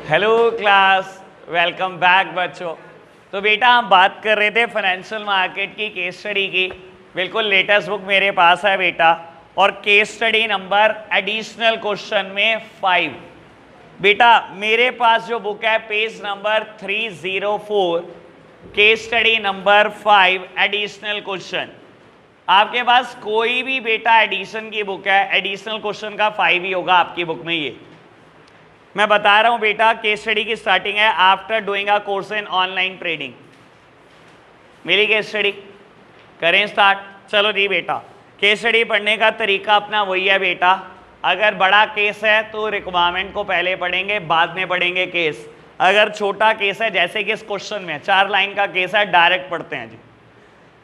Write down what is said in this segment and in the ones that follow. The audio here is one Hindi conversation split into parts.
हेलो क्लास, वेलकम बैक बच्चों। तो बेटा हम बात कर रहे थे फाइनेंशियल मार्केट की केस स्टडी की। बिल्कुल लेटेस्ट बुक मेरे पास है बेटा, और case study number additional question में 5। बेटा मेरे पास जो बुक है page number 304, case study number 5 additional question. आपके पास कोई भी बेटा एडिशन की बुक है, एडिशनल क्वेश्चन का 5 ही होगा आपकी बुक में। ये मैं बता रहा हूं बेटा, केस स्टडी की स्टार्टिंग है after doing a course in online trading. मेरी केस स्टडी करें स्टार्ट। चलो जी बेटा, केस स्टडी पढ़ने का तरीका अपना वही है बेटा। अगर बड़ा केस है तो रिक्वायरमेंट को पहले पढ़ेंगे, बाद में पढ़ेंगे केस। अगर छोटा केस है, जैसे कि इस क्वेश्चन में 4 लाइन का केस है, डायरेक्ट पढ़ते हैं जी।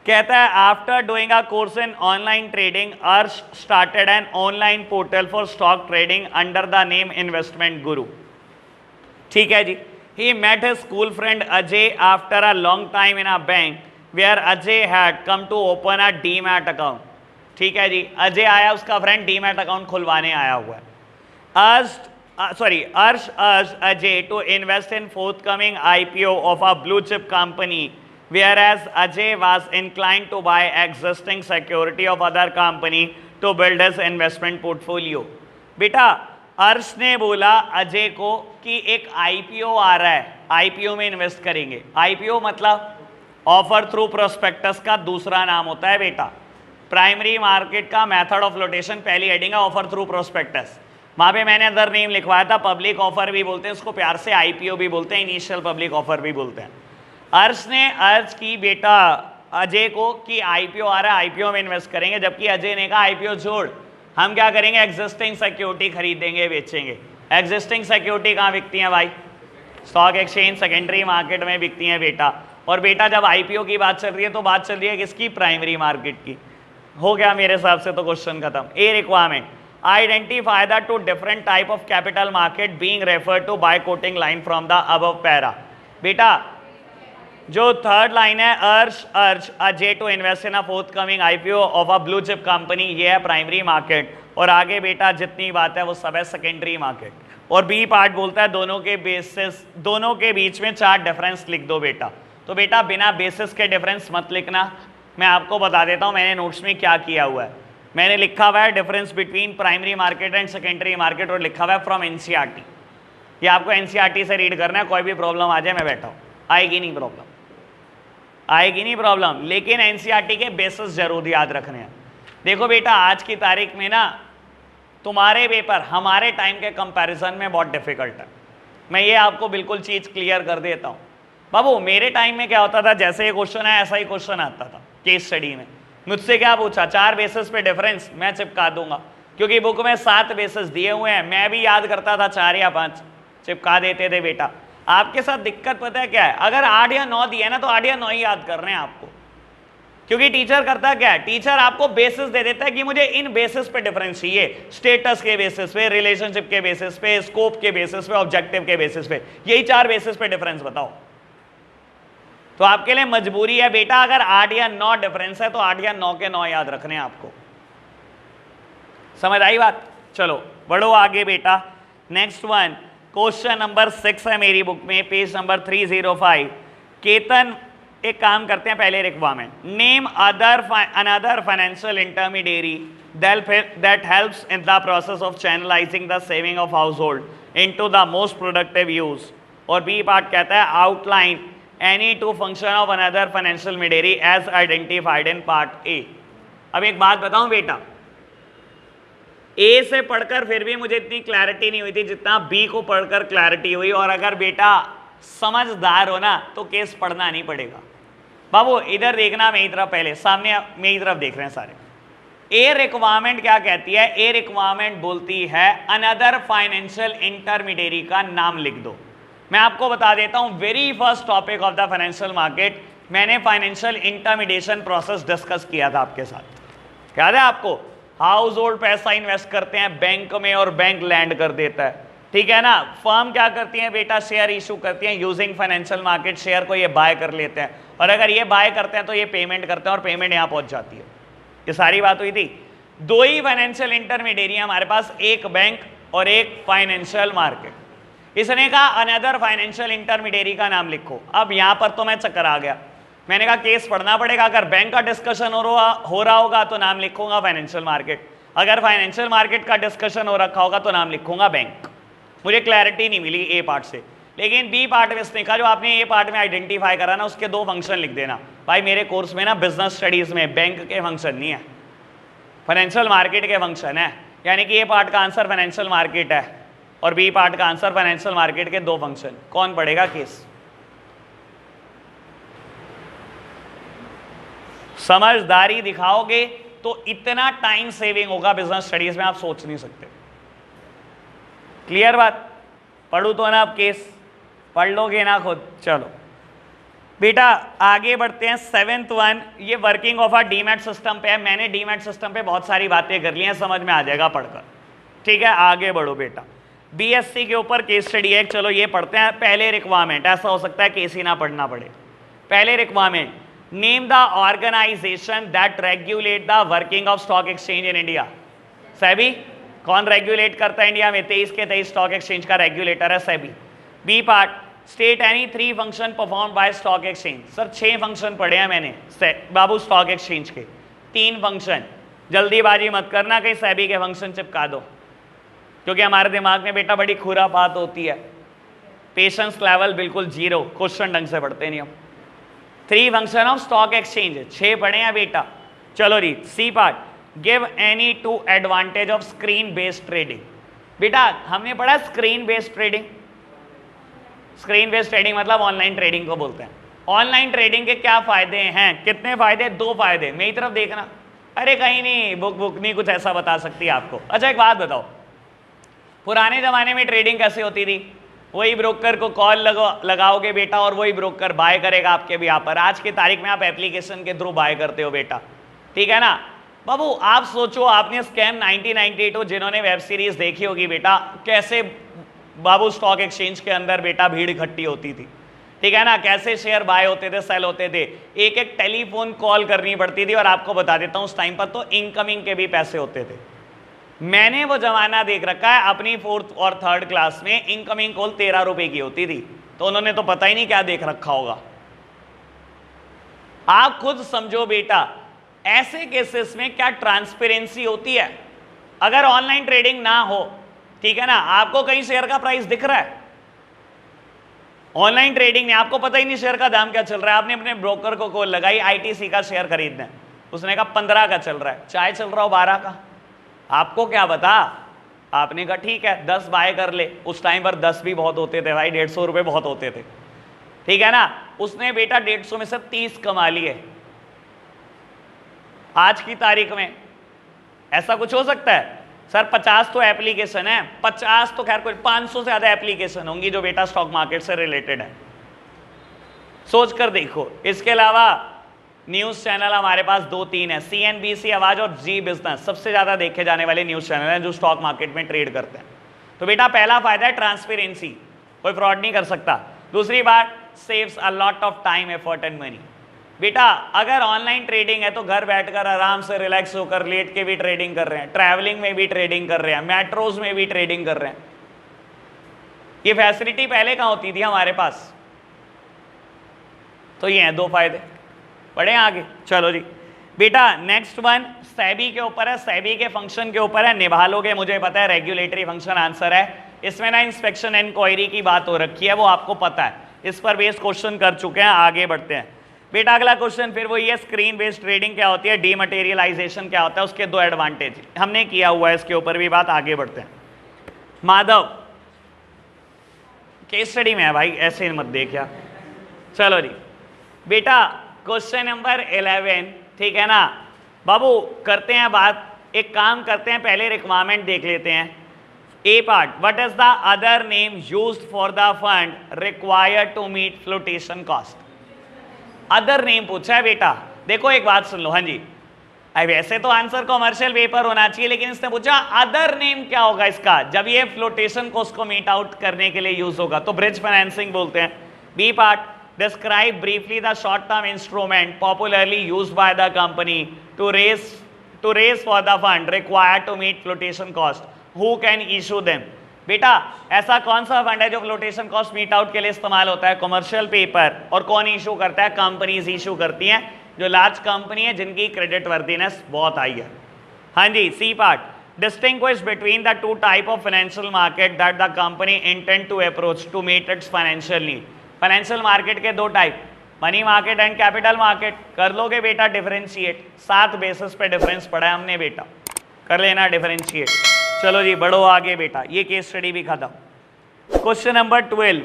कहता है after doing a course in online trading Arsh started an online portal for stock trading under the name investment guru. ठीक है जी। He met his school friend Ajay after a long time in a bank where Ajay had come to open a demat account. ठीक है जी, अजय आया, उसका फ्रेंड डीमैट अकाउंट खुलवाने आया हुआ है। Arsh Ajay to invest in forthcoming IPO of a blue chip company whereas Ajay was inclined to buy existing security of other company to build his investment portfolio। बेटा अर्श ने बोला अजय को कि एक IPO आ रहा है, IPO में इन्वेस्ट करेंगे। IPO मतलब ऑफर थ्रू प्रोस्पेक्टस का दूसरा नाम होता है बेटा। प्राइमरी मार्केट का मेथड ऑफ फ्लोटेशन पहली हेडिंग है ऑफर थ्रू प्रोस्पेक्टस। वहां पे मैंने अदर नेम लिखवाया था, पब्लिक ऑफर भी बोलते हैं उसको, प्यार से IPO भी बोलते हैं, इनिशियल पब्लिक ऑफर भी बोलते हैं। अर्श ने अर्ज की बेटा अजय को कि IPO आ रहा है, IPO में इन्वेस्ट करेंगे, जबकि अजय ने कहा IPO छोड़, हम क्या करेंगे, एग्जिस्टिंग सिक्योरिटी खरीदेंगे, बेचेंगे। एग्जिस्टिंग सिक्योरिटी कहाँ बिकती हैं भाई? स्टॉक एक्सचेंज, सेकेंडरी मार्केट में बिकती हैं बेटा। और बेटा जब IPO की बात चल रही है तो बात चल रही है किसकी? प्राइमरी मार्केट की। हो गया मेरे हिसाब से तो क्वेश्चन खत्म। A requirement identify the 2 different type of capital market being referred to by quoting line from the above para. बेटा जो थर्ड लाइन है Arsh Ajay to invest in a forthcoming IPO of a blue chip company, ये है प्राइमरी मार्केट। और आगे बेटा जितनी बात है वो सब है सेकेंडरी मार्केट। और बी पार्ट बोलता है दोनों के बेसिस, दोनों के बीच में 4 डिफरेंस लिख दो बेटा। तो बेटा बिना बेसिस के डिफरेंस मत लिखना, मैं आपको बता देता हूँ मैंने नोट्स में क्या किया हुआ है। मैंने लिखा हुआ है difference between primary market and secondary market, और लिखा हुआ है फ्रॉम NCERT। ये आपको NCERT से रीड करना है, कोई भी प्रॉब्लम आ जाए मैं बैठा हूँ, आएगी नहीं प्रॉब्लम, आएगी नहीं प्रॉब्लम, लेकिन NCERT के बेसिस जरूर याद रखने हैं। देखो बेटा आज की तारीख में ना तुम्हारे पेपर हमारे टाइम के कंपैरिजन में बहुत डिफिकल्ट है। मैं ये आपको बिल्कुल चीज़ क्लियर कर देता हूँ बाबू। मेरे टाइम में क्या होता था, जैसे ये क्वेश्चन है ऐसा ही क्वेश्चन आता था केस स्टडी में। मुझसे क्या पूछा, 4 बेसिस पे डिफरेंस, मैं चिपका दूंगा क्योंकि बुक में 7 बेसिस दिए हुए हैं। मैं भी याद करता था 4 या 5, चिपका देते थे बेटा। आपके साथ दिक्कत पता है क्या है, अगर 8 या 9 दिए ना तो 8 या 9 ही याद कर रहे हैं आपको, क्योंकि टीचर करता क्या है, टीचर आपको बेसिस दे देता है कि मुझे इन बेसिस पे डिफरेंस चाहिए, स्टेटस के बेसिस पे, रिलेशनशिप के बेसिस पे, स्कोप के बेसिस पे, ऑब्जेक्टिव के बेसिस पे, यही 4 बेसिस पे डिफरेंस बताओ। तो आपके लिए मजबूरी है बेटा, अगर 8 या 9 डिफरेंस है तो 8 या 9 के 9 याद रखने हैं आपको। समझ आई बात? चलो बढ़ो आगे बेटा। नेक्स्ट वन क्वेश्चन नंबर 6 है मेरी बुक में, पेज नंबर 305। केतन एक काम करते हैं, पहले requirement, name another financial intermediary that helps in the process of channelizing the saving of household into the most productive use. और बी पार्ट कहता है outline any 2 function of another financial intermediary as identified in part A. अब एक बात बताऊं बेटा, ए से पढ़कर फिर भी मुझे इतनी क्लैरिटी नहीं हुई थी जितना बी को पढ़कर क्लैरिटी हुई। और अगर बेटा समझदार हो ना तो केस पढ़ना नहीं पड़ेगा। बाबू इधर देखना, मेरी तरफ, पहले सामने मेरी तरफ देख रहे हैं सारे। ए रिक्वायरमेंट क्या कहती है? ए रिक्वायरमेंट बोलती है अनदर फाइनेंशियल इंटरमीडिएरी का नाम लिख दो। मैं आपको बता देता हूं, very first topic of the financial market मैंने फाइनेंशियल इंटरमीडिएशन प्रोसेस डिस्कस किया था आपके साथ, याद है आपको? हाउस होल्ड पैसा इन्वेस्ट करते हैं बैंक में और बैंक लैंड कर देता है, ठीक है ना। फर्म क्या करती है बेटा, शेयर इशू करती है, यूजिंग फाइनेंशियल मार्केट शेयर को ये बाय कर लेते हैं, और अगर ये बाय करते हैं तो ये पेमेंट करते हैं और पेमेंट यहाँ पहुंच जाती है। ये सारी बात हुई थी। 2 ही फाइनेंशियल इंटरमीडिएरी हमारे पास, एक बैंक और एक फाइनेंशियल मार्केट। इसने कहा अनदर फाइनेंशियल इंटरमीडिएरी का नाम लिखो। अब यहां पर तो मैं चक्कर आ गया, मैंने कहा केस पढ़ना पड़ेगा, अगर बैंक का डिस्कशन हो रहा होगा तो नाम लिखूंगा फाइनेंशियल मार्केट, अगर फाइनेंशियल मार्केट का डिस्कशन हो रखा होगा तो नाम लिखूंगा बैंक। मुझे क्लैरिटी नहीं मिली ए पार्ट से, लेकिन बी पार्ट में इसने कहा जो आपने ए पार्ट में आइडेंटिफाई करा ना उसके 2 फंक्शन लिख देना। भाई मेरे कोर्स में ना बिजनेस स्टडीज में बैंक के फंक्शन नहीं है, फाइनेंशियल मार्केट के फंक्शन है, यानी कि ए पार्ट का आंसर फाइनेंशियल मार्केट है और बी पार्ट का आंसर फाइनेंशियल मार्केट के 2 फंक्शन। कौन पढ़ेगा केस? समझदारी दिखाओगे तो इतना टाइम सेविंग होगा बिजनेस स्टडीज में, आप सोच नहीं सकते। क्लियर बात? पढ़ू तो ना, अब केस पढ़ लोगे ना खुद। चलो बेटा आगे बढ़ते हैं। 7th वन, ये working of a demat system पे है। मैंने डीमैट सिस्टम पे बहुत सारी बातें कर ली हैं, समझ में आ जाएगा पढ़कर, ठीक है? आगे बढ़ो बेटा। बीएससी के ऊपर केस स्टडी है, चलो ये पढ़ते हैं। पहले रिक्वायरमेंट, ऐसा हो सकता है केस ही ना पढ़ना पड़े। पहले requirement, name the organization that regulate the working of stock exchange in India. SEBI कौन रेगुलेट करता है इंडिया में? 23 के 23 स्टॉक एक्सचेंज का रेगुलेटर है SEBI. B part, state any 3 function perform by stock exchange. Sir 6 function पढ़े हैं मैंने बाबू स्टॉक एक्सचेंज के, 3 फंक्शन। जल्दीबाजी मत करना कहीं सेबी के फंक्शन चिपका दो, क्योंकि हमारे दिमाग में बेटा बड़ी खुरापात होती है, पेशेंस लेवल बिल्कुल 0, क्वेश्चन ढंग से पढ़ते नहीं हम। 3 फंक्शन ऑफ स्टॉक एक्सचेंज 6 पढ़े हैं बेटा। चलो जी C part, give any 2 advantage of screen based trading. बेटा हमने पढ़ा screen based trading. Screen based trading मतलब ऑनलाइन ट्रेडिंग को बोलते हैं। ऑनलाइन ट्रेडिंग के क्या फायदे हैं? कितने फायदे? 2 फायदे। मेरी तरफ देखना, अरे कहीं नहीं बुक नहीं कुछ ऐसा बता सकती आपको। अच्छा एक बात बताओ, पुराने जमाने में ट्रेडिंग कैसे होती थी? वही ब्रोकर को कॉल लगाओगे बेटा और वही ब्रोकर बाय करेगा आपके भी यहाँ पर। आज की तारीख में आप एप्लीकेशन के थ्रू बाय करते हो बेटा, ठीक है ना बाबू? आप सोचो, आपने स्कैम 1992 जिन्होंने वेब सीरीज देखी होगी बेटा, कैसे बाबू स्टॉक एक्सचेंज के अंदर बेटा भीड़ इकट्ठी होती थी, ठीक है ना? कैसे शेयर बाय होते थे, सेल होते थे, एक एक टेलीफोन कॉल करनी पड़ती थी। और आपको बता देता हूँ उस टाइम पर तो इनकमिंग के भी पैसे होते थे। मैंने वो जमाना देख रखा है अपनी 4th और 3rd क्लास में। इनकमिंग कॉल 13 रुपए की होती थी, तो उन्होंने तो पता ही नहीं क्या देख रखा होगा। आप खुद समझो बेटा, ऐसे केसेस में क्या ट्रांसपेरेंसी होती है? अगर ऑनलाइन ट्रेडिंग ना हो, ठीक है ना, आपको कहीं शेयर का प्राइस दिख रहा है? ऑनलाइन ट्रेडिंग में आपको पता ही नहीं शेयर का दाम क्या चल रहा है। आपने अपने ब्रोकर को कॉल लगाई, आईटीसी का शेयर खरीदना है, उसने कहा 15 का चल रहा है, चाहे चल रहा हो 12 का, आपको क्या बता? आपने कहा ठीक है 10 बाय कर ले। उस टाइम पर 10 भी बहुत होते थे भाई, 150 रुपए बहुत होते थे, ठीक है ना? उसने बेटा 150 में से 30 कमा लिए। आज की तारीख में ऐसा कुछ हो सकता है? सर 50 तो एप्लीकेशन है, 50 तो खैर कोई 500 से ज्यादा एप्लीकेशन होंगी जो बेटा स्टॉक मार्केट से रिलेटेड है। सोच कर देखो। इसके अलावा न्यूज चैनल हमारे पास 2-3 है, CNBC आवाज और जी बिजनेस, सबसे ज्यादा देखे जाने वाले न्यूज चैनल हैं जो स्टॉक मार्केट में ट्रेड करते हैं। तो बेटा पहला फायदा है ट्रांसपेरेंसी, कोई फ्रॉड नहीं कर सकता। दूसरी बात, saves a lot of time, effort and money. बेटा अगर ऑनलाइन ट्रेडिंग है तो घर बैठकर आराम से रिलैक्स होकर लेट के भी ट्रेडिंग कर रहे हैं, ट्रैवलिंग में भी ट्रेडिंग कर रहे हैं, मेट्रोज में भी ट्रेडिंग कर रहे हैं। ये फैसिलिटी पहले कहाँ होती थी हमारे पास? तो ये हैं 2 फायदे। बढ़े आगे, चलो जी बेटा नेक्स्ट वन सेबी के ऊपर है, सेबी के फंक्शन के ऊपर है। निभा लोगे मुझे पता है, रेगुलेटरी फंक्शन आंसर है। इसमें ना इंस्पेक्शन इंक्वायरी की बात हो रखी है, वो आपको पता है, इस पर बेस्ड क्वेश्चन कर चुके हैं। आगे बढ़ते हैं बेटा, अगला क्वेश्चन फिर वो ये स्क्रीन बेस्ड ट्रेडिंग क्या होती है, डीमटेरियलाइजेशन क्या होता है, उसके 2 एडवांटेज हमने किया हुआ है, इसके ऊपर भी बात। आगे बढ़ते हैं। माधव केस स्टडी में है भाई, ऐसे मत देखिए। चलो जी बेटा क्वेश्चन नंबर 11, ठीक है ना बाबू? करते हैं बात, एक काम करते हैं, पहले रिक्वायरमेंट देख लेते हैं। A part, what is the other name used for the fund required to meet flotation cost? Other name पूछा है बेटा। देखो एक बात सुन लो, हाँ जी, अब वैसे तो आंसर कॉमर्शियल पेपर होना चाहिए, लेकिन इसने पूछा अदर नेम क्या होगा इसका, जब ये फ्लोटेशन कॉस्ट को मीट आउट करने के लिए यूज होगा, तो ब्रिज फाइनेंसिंग बोलते हैं। B part, describe briefly the short term instrument popularly used by the company to raise for the fund required to meet flotation cost, who can issue them? बेटा ऐसा कौन सा फंड है जो फ्लोटेशन कॉस्ट मीट आउट के लिए इस्तेमाल होता है? Commercial paper. और कौन इशू करता है? कंपनीज इशू करती हैं, जो लार्ज कंपनी है जिनकी क्रेडिट वर्दीनेस बहुत हाई है। हाँ जी, C part, distinguish between the two type of financial market that the company intend to approach to meet its financial need. Financial market के दो type, money market and capital market. कर लोगे बेटा डिफरेंशिएट, 7 बेसिस पे डिफरेंस पढ़ा है हमने बेटा, कर लेना डिफरेंशिएट। चलो जी बढ़ो आगे बेटा, ये केस स्टडी भी खत्म। Question number 12,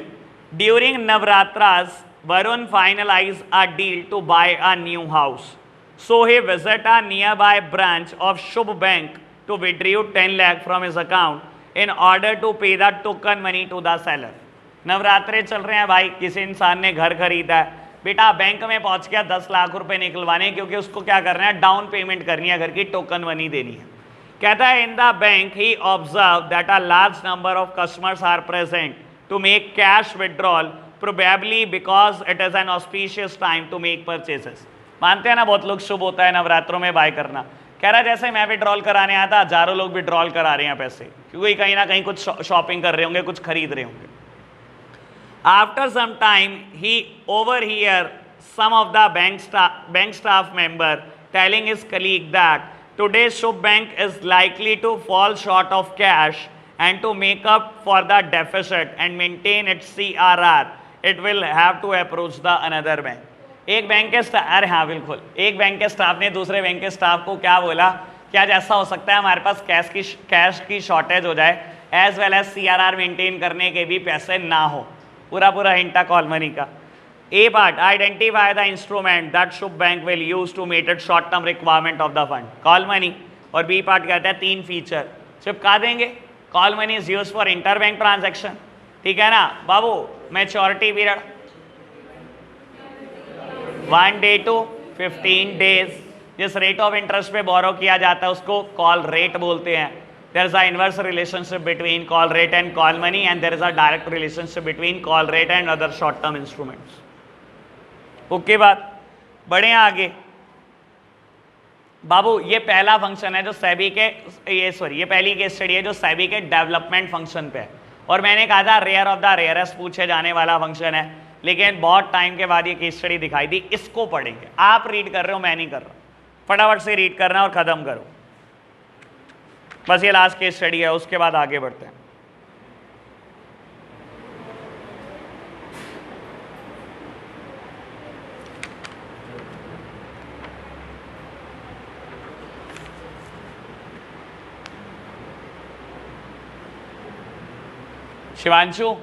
during Navratras Varun finalized a deal to buy a new house. So he visited a nearby branch of Shubh Bank to withdraw 10 lakh from his account in order to pay the token money to the seller. नवरात्रे चल रहे हैं भाई, किसी इंसान ने घर खरीदा है बेटा, बैंक में पहुंच गया 10 लाख रुपए निकलवाने, क्योंकि उसको क्या करना है? डाउन पेमेंट करनी है, घर की टोकन मनी देनी है। कहता है in the bank he observe that a large number of customers are present to make cash withdrawal, probably because it is an auspicious time to make purchases. मानते हैं ना बहुत लोग शुभ होता है नवरात्रों में बाय करना। कह रहा है जैसे मैं विड्रॉल कराने आया था, हजारों लोग विड्रॉल करा रहे हैं पैसे, क्योंकि कहीं ना कहीं कुछ शॉपिंग कर रहे होंगे, कुछ खरीद रहे होंगे। After some time, he overheard some of the bank staff member telling his colleague that today Shubh Bank is likely to fall short of cash, and to make up for the deficit and maintain its CRR, it will have to approach the another bank. एक बैंक के स्टाफ, अरे हाँ बिल्कुल, एक बैंक के स्टाफ ने दूसरे बैंक के स्टाफ को क्या बोला, क्या जैसा हो सकता है हमारे पास कैश की शॉर्टेज हो जाए, as well as CRR maintain करने के भी पैसे ना हो। पूरा पूरा हिंटा कॉल मनी का। A part, identify the instrument that Shubh bank will use to meet it short term requirement of the fund, call money. और बी पार्ट कहता है 3 फीचर चिपका देंगे। Call money is use for inter bank transaction, ठीक है ना बाबू। Maturity period 1 day to 15 days। जिस रेट ऑफ इंटरेस्ट पे बोरो किया जाता है उसको कॉल रेट बोलते हैं। There is a inverse relationship between call rate and call money, and there is a direct relationship between call rate and other short term instruments. Okay बात, बढ़े आगे बाबू। ये पहला फंक्शन है जो सेबी के, ये पहली केस स्टडी है जो सेबी के डेवलपमेंट फंक्शन पे है। और मैंने कहा था रेयर ऑफ द रेयरेस्ट पूछे जाने वाला फंक्शन है, लेकिन बहुत टाइम के बाद ये केस स्टडी दिखाई दी। इसको पढ़ेंगे, आप रीड कर रहे हो, मैं नहीं कर रहा, फटाफट से रीड करना और खत्म करो। बस ये लास्ट केस स्टडी है, उसके बाद आगे बढ़ते हैं। शिवांशु,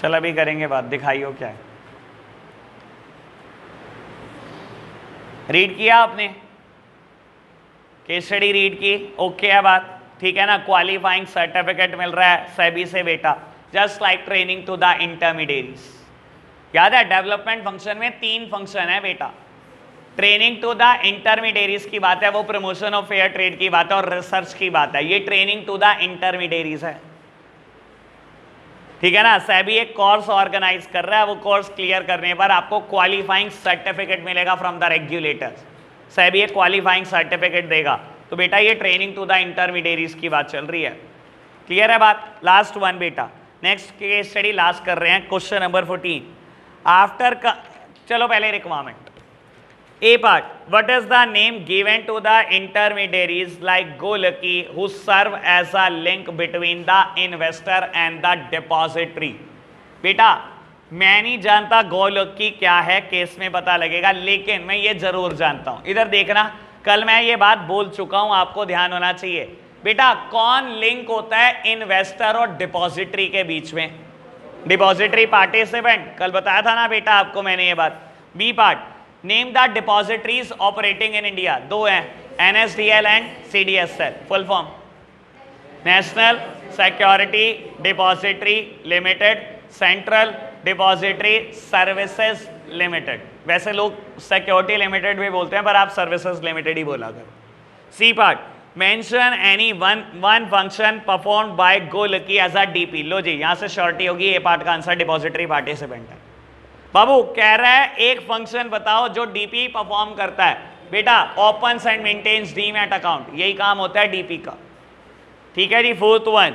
चल अभी करेंगे बात, दिखाइयो क्या है। रीड किया आपने, केस स्टडी रीड की, ओके है बात, ठीक है ना। क्वालिफाइंग सर्टिफिकेट मिल रहा है सेबी से बेटा, just like training to the intermediates. याद है डेवलपमेंट फंक्शन में 3 फंक्शन है बेटा। ट्रेनिंग टू द इंटरमीडिएट्स की बात है, वो प्रमोशन ऑफ फेयर ट्रेड की बात है और रिसर्च की बात है। ये ट्रेनिंग टू द इंटरमीडिएट्स है, ठीक है ना। सेबी एक कोर्स ऑर्गेनाइज कर रहा है, वो कोर्स क्लियर करने पर आपको क्वालिफाइंग सर्टिफिकेट मिलेगा फ्रॉम द रेगुलेटर्स। सेबी एक क्वालिफाइंग सर्टिफिकेट देगा। तो बेटा ये ट्रेनिंग टू द इंटरमीडिएट्स की बात चल रही है, क्लियर है बात। लास्ट वन बेटा, नेक्स्ट केस स्टडी लास्ट कर रहे हैं, क्वेश्चन नंबर 14। आफ्टर चलो पहले requirement. A part, what is the name given to the intermediaries like GoLucky who serve as a link between the investor and the depository? बेटा मैं नहीं जानता GoLucky क्या है, केस में पता लगेगा, लेकिन मैं ये जरूर जानता हूं। इधर देखना, कल मैं ये बात बोल चुका हूं, आपको ध्यान होना चाहिए। बेटा कौन लिंक होता है इन्वेस्टर और डिपॉजिटरी के बीच में? डिपॉजिटरी पार्टिसिपेंट, कल बताया था ना बेटा आपको मैंने ये बात। B part, name the depositories operating in India. 2 हैं, NSDL and CDSL। Full form National Security Depository Limited, Central Depository Services Limited. वैसे लोग सिक्योरिटी लिमिटेड भी बोलते हैं, पर आप सर्विसेज लिमिटेड ही बोला करो। C part, mention any one function performed by गोलकी एज अ डीपी। लो जी, यहां से शॉर्टी होगी, ये पार्ट का आंसर डिपॉजिटरी पार्टिसिपेंट है। बाबू कह रहा है एक फंक्शन बताओ जो डीपी परफॉर्म करता है। बेटा opens and maintains demat account, यही काम होता है डीपी का। ठीक है जी। Fourth one,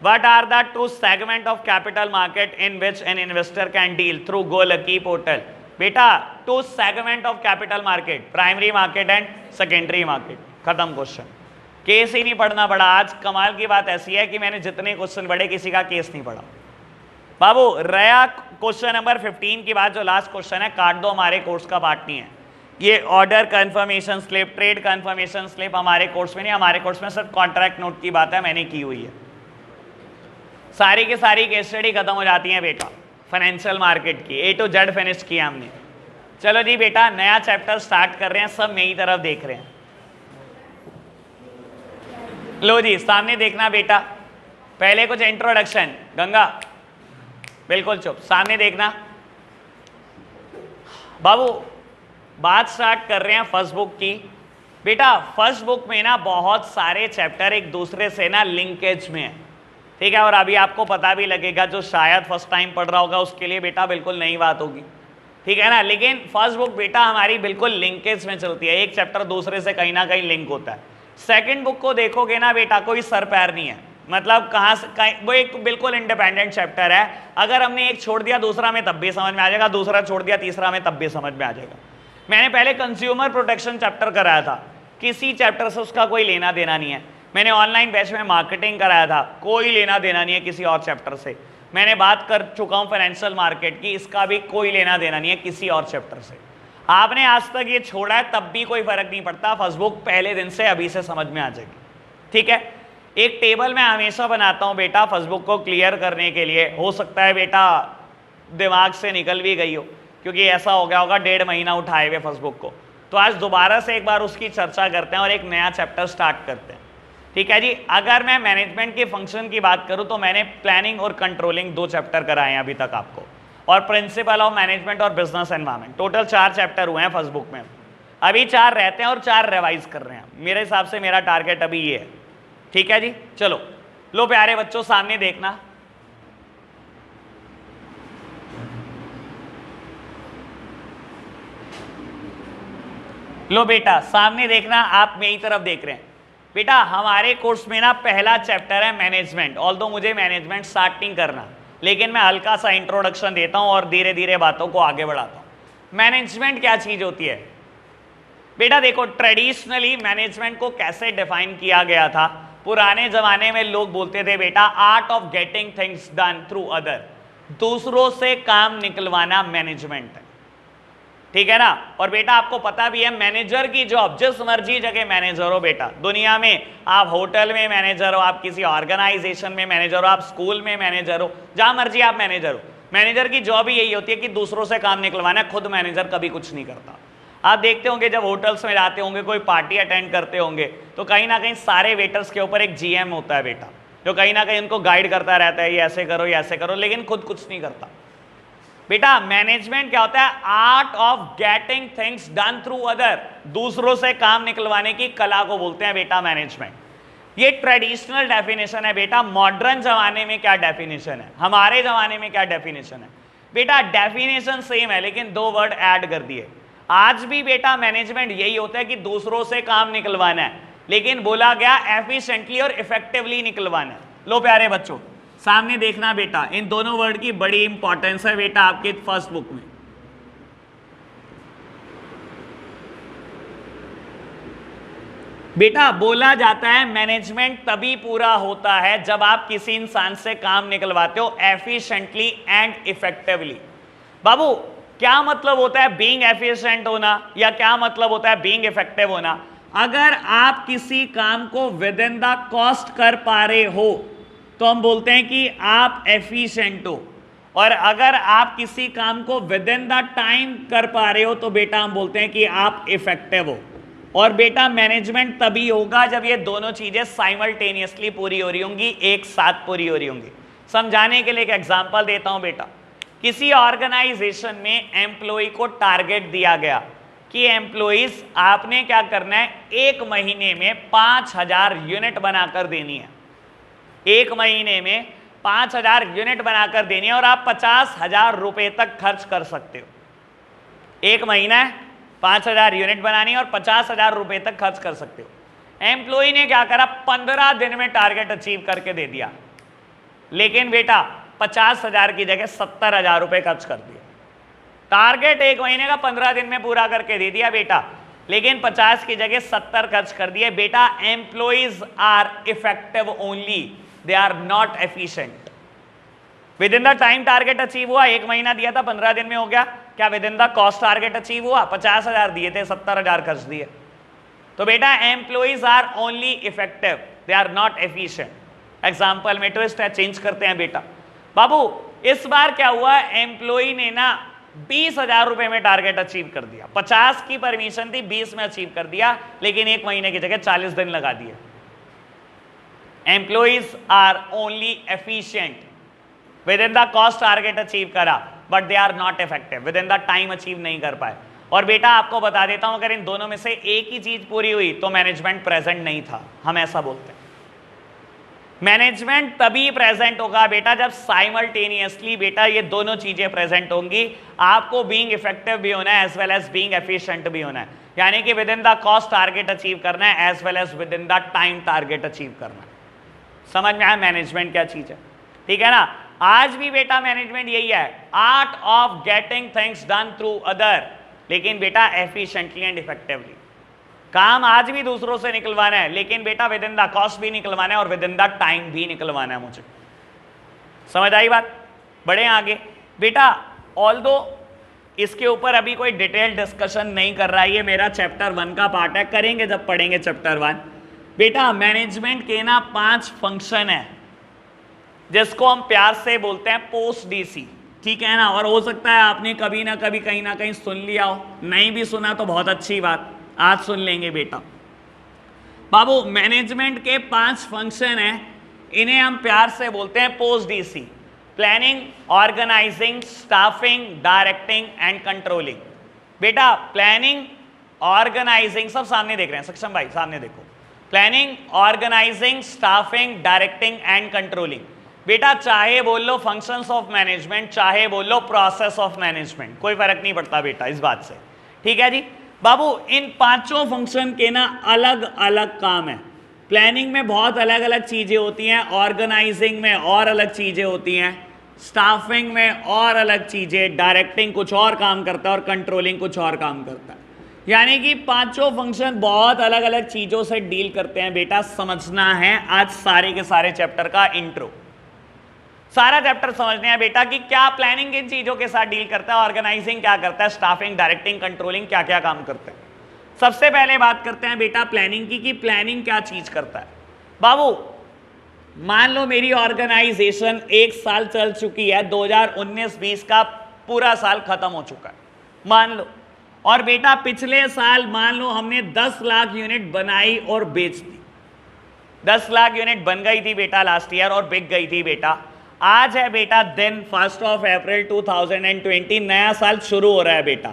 what are the two segment of capital market in which an investor can deal through गोलकी पोर्टल। बेटा two segment of capital market, primary market and secondary market. खत्म क्वेश्चन, केस ही नहीं पढ़ना पड़ा। आज कमाल की बात ऐसी है कि मैंने जितने क्वेश्चन पढ़े किसी का केस नहीं पढ़ा। बाबू रहा क्वेश्चन नंबर 15 के बाद जो लास्ट क्वेश्चन है, काट दो, हमारे कोर्स का पार्ट नहीं है ये। Order confirmation slip, trade confirmation slip हमारे कोर्स में नहीं, हमारे कोर्स में सिर्फ कॉन्ट्रैक्ट नोट की बात है, मैंने की हुई है। सारी की सारी केस स्टडी खत्म हो जाती है बेटा फाइनेंशियल मार्केट की, A to Z फिनिश किया हमने। चलो जी बेटा, नया चैप्टर स्टार्ट कर रहे हैं, सब मेरी तरफ देख रहे हैं। लो जी सामने देखना बेटा, पहले कुछ इंट्रोडक्शन। गंगा बिल्कुल चुप, सामने देखना। बाबू बात स्टार्ट कर रहे हैं फर्स्ट बुक की। बेटा फर्स्ट बुक में ना बहुत सारे चैप्टर एक दूसरे से ना लिंकेज में है, ठीक है। और अभी आपको पता भी लगेगा, जो शायद फर्स्ट टाइम पढ़ रहा होगा उसके लिए बेटा बिल्कुल नई बात होगी, ठीक है ना। लेकिन फर्स्ट बुक बेटा हमारी बिल्कुल लिंकेज में चलती है, एक चैप्टर दूसरे से कहीं ना कहीं लिंक होता है। सेकंड बुक को देखोगे ना बेटा, कोई सर पैर नहीं है, मतलब कहाँ से कहीं, वो एक बिल्कुल इंडिपेंडेंट चैप्टर है। अगर हमने एक छोड़ दिया दूसरा में तब भी समझ में आ जाएगा, दूसरा छोड़ दिया तीसरा में तब भी समझ में आ जाएगा। मैंने पहले कंज्यूमर प्रोटेक्शन चैप्टर कराया था, किसी चैप्टर से उसका कोई लेना देना नहीं है। मैंने ऑनलाइन बैच में मार्केटिंग कराया था, कोई लेना देना नहीं है किसी और चैप्टर से। मैंने बात कर चुका हूं फाइनेंशियल मार्केट की, इसका भी कोई लेना देना नहीं है किसी और चैप्टर से। आपने आज तक ये छोड़ा है तब भी कोई फर्क नहीं पड़ता, फर्स्ट बुक पहले दिन से अभी से समझ में आ जाएगी, ठीक है। एक टेबल मैं हमेशा बनाता हूं बेटा फर्स्ट बुक को क्लियर करने के लिए, हो सकता है बेटा दिमाग से निकल भी गई हो, क्योंकि ऐसा हो गया होगा 1.5 महीना उठाए हुए फर्स्ट बुक को। तो आज दोबारा से एक बार उसकी चर्चा करते हैं और एक नया चैप्टर स्टार्ट करते हैं, ठीक है जी। अगर मैं मैनेजमेंट के फंक्शन की बात करूं तो मैंने प्लानिंग और कंट्रोलिंग 2 चैप्टर कराए हैं अभी तक आपको, और प्रिंसिपल ऑफ मैनेजमेंट और बिजनेस एनवायरनमेंट। टोटल 4 चैप्टर हुए हैं फर्स्ट बुक में, अभी 4 रहते हैं और 4 रिवाइज कर रहे हैं। मेरे हिसाब से मेरा टारगेट अभी ये है, ठीक है जी। चलो लो प्यारे बच्चों सामने देखना, लो बेटा सामने देखना, आप मेरी तरफ देख रहे हैं। बेटा हमारे कोर्स में ना पहला चैप्टर है मैनेजमेंट, ऑल्दो मुझे मैनेजमेंट स्टार्ट नहीं करना, लेकिन मैं हल्का सा इंट्रोडक्शन देता हूं और धीरे धीरे बातों को आगे बढ़ाता हूं। मैनेजमेंट क्या चीज होती है बेटा? देखो ट्रेडिशनली मैनेजमेंट को कैसे डिफाइन किया गया था, पुराने जमाने में लोग बोलते थे बेटा art of getting things done through other, दूसरों से काम निकलवाना मैनेजमेंट है, ठीक है ना। और बेटा आपको पता भी है मैनेजर की जॉब, जिस मर्जी जगह मैनेजर हो बेटा दुनिया में, आप होटल में मैनेजर हो, आप किसी ऑर्गेनाइजेशन में मैनेजर हो, आप स्कूल में मैनेजर हो, जहां मर्जी आप मैनेजर हो, मैनेजर की जॉब ही यही होती है कि दूसरों से काम निकलवाना। खुद मैनेजर कभी कुछ नहीं करता। आप देखते होंगे जब होटल्स में जाते होंगे, कोई पार्टी अटेंड करते होंगे, तो कहीं ना कहीं सारे वेटर्स के ऊपर एक GM होता है बेटा, जो कहीं ना कहीं उनको गाइड करता रहता है, ये ऐसे करो ये ऐसे करो, लेकिन खुद कुछ नहीं करता। बेटा मैनेजमेंट क्या होता है? Art of getting things done through other, दूसरों से काम निकलवाने की कला को बोलते हैं बेटा मैनेजमेंट। ये ट्रेडिशनल डेफिनेशन है बेटा। मॉडर्न जमाने में क्या डेफिनेशन है, हमारे जमाने में क्या डेफिनेशन है बेटा? डेफिनेशन सेम है लेकिन 2 वर्ड ऐड कर दिए। आज भी बेटा मैनेजमेंट यही होता है कि दूसरों से काम निकलवाना है, लेकिन बोला गया एफिशिएंटली और इफेक्टिवली निकलवाना है। लो प्यारे बच्चों सामने देखना बेटा, इन दोनों वर्ड की बड़ी इंपॉर्टेंस है बेटा आपके फर्स्ट बुक में। बेटा बोला जाता है मैनेजमेंट तभी पूरा होता है जब आप किसी इंसान से काम निकलवाते हो एफिशिएंटली एंड इफेक्टिवली। बाबू क्या मतलब होता है बीइंग एफिशिएंट होना, या क्या मतलब होता है बीइंग इफेक्टिव होना? अगर आप किसी काम को विद इन द कॉस्ट कर पा रहे हो तो हम बोलते हैं कि आप एफिशिएंट हो, और अगर आप किसी काम को विद इन द टाइम कर पा रहे हो तो बेटा हम बोलते हैं कि आप इफेक्टिव हो। और बेटा मैनेजमेंट तभी होगा जब ये दोनों चीजें साइमल्टेनियसली पूरी हो रही होंगी, एक साथ पूरी हो रही होंगी। समझाने के लिए एक एग्जांपल देता हूं बेटा। किसी ऑर्गेनाइजेशन में एम्प्लॉय को टारगेट दिया गया कि एम्प्लॉइज आपने क्या करना है, एक महीने में 5000 यूनिट बनाकर देनी है। एक महीने में 5000 यूनिट बनाकर देनी है और आप 50,000 रुपए तक खर्च कर सकते हो। एक महीना है, 5000 यूनिट बनानी है और 50,000 रुपए तक खर्च कर सकते हो। एम्प्लॉय ने क्या करा, 15 दिन में टारगेट अचीव करके दे दिया, लेकिन बेटा 50,000 की जगह 70,000 रुपए खर्च कर दिया। टारगेट एक महीने का 15 दिन में पूरा करके दे दिया बेटा, लेकिन 50 की जगह 70 खर्च कर दिए। बेटा employees are effective only, they are not efficient. Within the time target achieve हुआ, एक महीना दिया था 15 दिन में हो गया। क्या within the cost target achieve हुआ? 50,000 दिए थे, 70,000 खर्च दिए। तो बेटा employees are only effective, they are not efficient. Example में ट्विस्ट है, चेंज करते हैं बेटा। बाबू इस बार क्या हुआ, एम्प्लॉय ने ना 20,000 रुपए में टारगेट अचीव कर दिया। 50 की परमिशन थी, 20 में अचीव कर दिया, लेकिन एक महीने की जगह 40 दिन लगा दिए। Employees are only efficient, within the cost target achieve करा, but they are not effective, within the time achieve नहीं कर पाए। और बेटा आपको बता देता हूं, अगर इन दोनों में से एक ही चीज पूरी हुई तो मैनेजमेंट प्रेजेंट नहीं था, हम ऐसा बोलते हैं। मैनेजमेंट तभी प्रेजेंट होगा बेटा जब साइमल्टेनियसली बेटा ये दोनों चीजें प्रेजेंट होंगी। आपको बीइंग इफेक्टिव भी होना है as well as being efficient भी होना है, यानी कि within the cost target achieve करना है as well as within the time target achieve करना है। समझ में आया मैनेजमेंट क्या चीज है? ठीक है ना। आज भी बेटा मैनेजमेंट यही है, art of getting things done through other, लेकिन बेटा एफिशिएंटली एंड इफेक्टिवली। काम आज भी दूसरों से निकलवाना है, लेकिन बेटा विद इन द कॉस्ट भी निकलवाना है और विद इन द टाइम भी निकलवाना है मुझे। समझ आई बात? बढ़े आगे बेटा। ऑल्दो इसके ऊपर अभी कोई डिटेल डिस्कशन नहीं कर रहा है, ये मेरा चैप्टर 1 का पार्ट है, करेंगे जब पढ़ेंगे चैप्टर 1। बेटा मैनेजमेंट के ना 5 फंक्शन है, जिसको हम प्यार से बोलते हैं पोस्ट डीसी। ठीक है ना। और हो सकता है आपने कभी ना कभी कहीं ना कहीं सुन लिया हो, नहीं भी सुना तो बहुत अच्छी बात, आज सुन लेंगे बेटा। बाबू मैनेजमेंट के 5 फंक्शन हैं, इन्हें हम प्यार से बोलते हैं post DC. Planning, organizing, staffing, directing and controlling. बेटा प्लानिंग, ऑर्गेनाइजिंग, सब सामने देख रहे हैं सक्षम भाई, सामने देखो। Planning, organizing, staffing, directing and controlling. बेटा चाहे बोल लो फंक्शंस ऑफ मैनेजमेंट, चाहे बोल लो प्रोसेस ऑफ मैनेजमेंट, कोई फर्क नहीं पड़ता बेटा इस बात से। ठीक है जी। बाबू इन 5 फंक्शन के ना अलग अलग काम है। प्लानिंग में बहुत अलग अलग चीजें होती हैं, ऑर्गेनाइजिंग में और अलग चीजें होती हैं, स्टाफिंग में और अलग चीजें, डायरेक्टिंग कुछ और काम करता है और कंट्रोलिंग कुछ और काम करता है। यानी कि 5 फंक्शन बहुत अलग अलग चीजों से डील करते हैं बेटा। समझना है आज सारे के सारे चैप्टर का इंट्रो, सारा चैप्टर समझने हैं बेटा कि क्या प्लानिंग किन चीजों के साथ डील करता है, ऑर्गेनाइजिंग क्या करता है, स्टाफिंग, डायरेक्टिंग, कंट्रोलिंग क्या क्या काम करते हैं। सबसे पहले बात करते हैं बेटा प्लानिंग की, कि प्लानिंग क्या चीज करता है। बाबू मान लो मेरी ऑर्गेनाइजेशन 1 साल चल चुकी है, 2019-20 का पूरा साल खत्म हो चुका है मान लो, और बेटा पिछले साल मान लो हमने 10 लाख यूनिट बनाई और बेच दी। 10 लाख यूनिट बन गई थी बेटा लास्ट ईयर और बिक गई थी बेटा। आज है बेटा दिन 1 अप्रैल 2020, नया साल शुरू हो रहा है बेटा।